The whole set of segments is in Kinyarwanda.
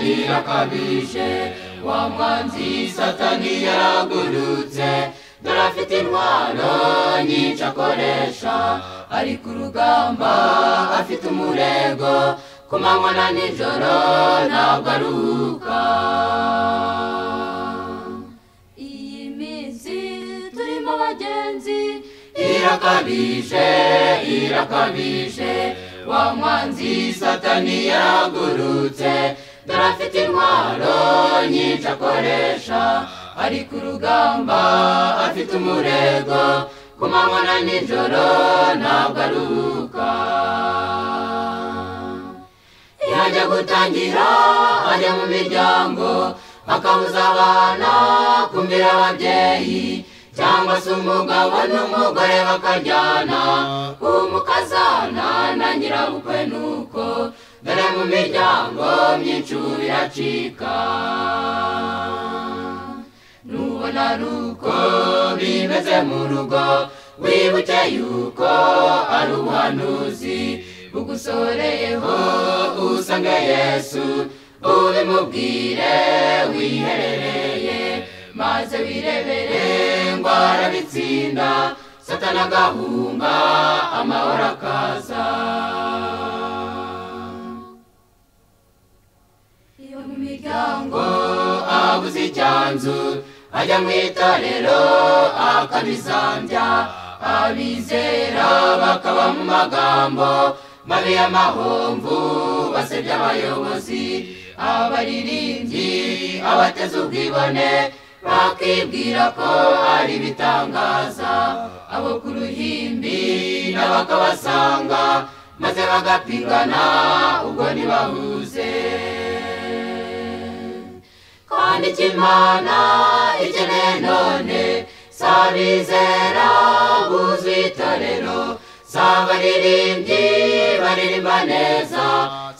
irakabije wa mwanzi Satani yaragurutse dore afite intwaro nyinshi akoresha ari ku rugamba afite umurego ku manywa na nijoro ntabwo aruhuka iyi minsi turimo bagenzi irakabije wa mwanzi Satani yaragurutse dore afite intwaro nyinshi akoresha ari ku rugamba afite umurego ku manywa na nijoro ntabwo aruhuka yajya gutangira ajya mu miryango akabuza abana kumvira ababyeyi cyangwa se umugabo n'umugore bakaryana umukazana na nyirabukwe nuko dore mu miryango myinshi biracika nubona ruko bimeze mu rugo wibuke yuko ari ubuhanuzi bugusohoreyeho usange Yesu ubimubwire wiherereye maze wirebere ngo arabitsinda Satani agahunga amahoro akaza iyo mu miryango abuze icyanzu ajya mu itorero akabizambya abizera bakaba mu magambo mabi y'amahomvu basebya abayobozi abaririmbyi abateze ubwibone bakibwira ko ari bitangaza abo ku ruhimbi n'abakabasanga maze bagapingana ubwo ntibahuze kandi ikimana ikeneye none sabizera buzuye itorero sabaririmbyi baririmba neza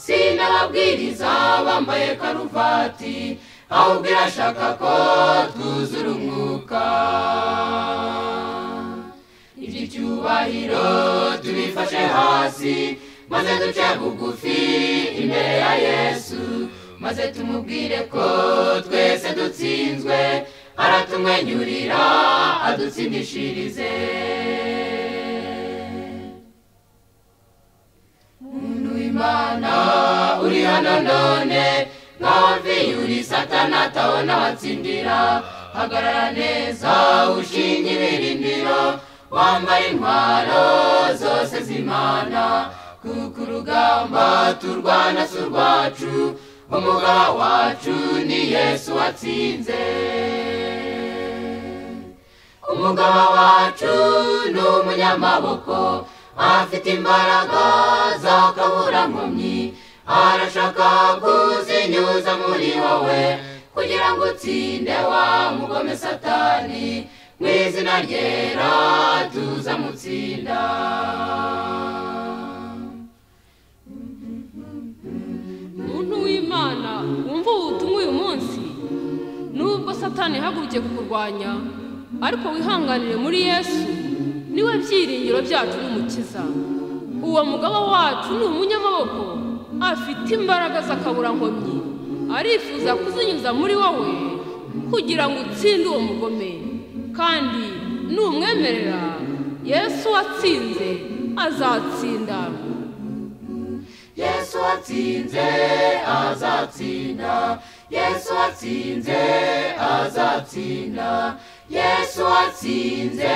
sinababwiriza bambaye karuvati ahubwo irashaka ko twuzura umwuka iby'icyubahiro tubifashe hasi maze duce bugufi imbere ya Yesu maze tumubwire ko twese dutsinzwe aratumwenyurira adutsindishirize muntu w'Imana uri hano none nkavi uri Satani atabona watsindira hagarara neza ushinge ibirindiro wambaye intwaro zose z'Imana kuko urugamba turwana si urwacu umugaba wacu ni Yesu watsinze umugaba wacu ni umunyamaboko afite imbaraga z'akaburankomyi arashaka kuzinyuza muri wowe kugira ngo utsinde wa mugome Satani mu izina ryera tuzamutsinda muntu w'Imana wumva ubutumwa uyu munsi nubwo Satani yahagurukiye kukurwanya ariko wihanganire muri Yesu niwe byiringiro byacu n'umukiza uwo mugaba wacu ni umunyamaboko afite imbaraga z'akaburankomyi arifuza kuzinyuza muri wowe kugira ngo utsinde uwo mugome kandi numwemerera Yesu watsinze azatsinda Yesu watsinze azatsinda Yesu watsinze azatsinda Yesu watsinze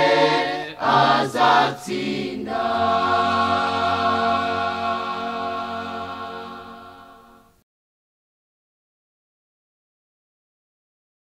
azatsinda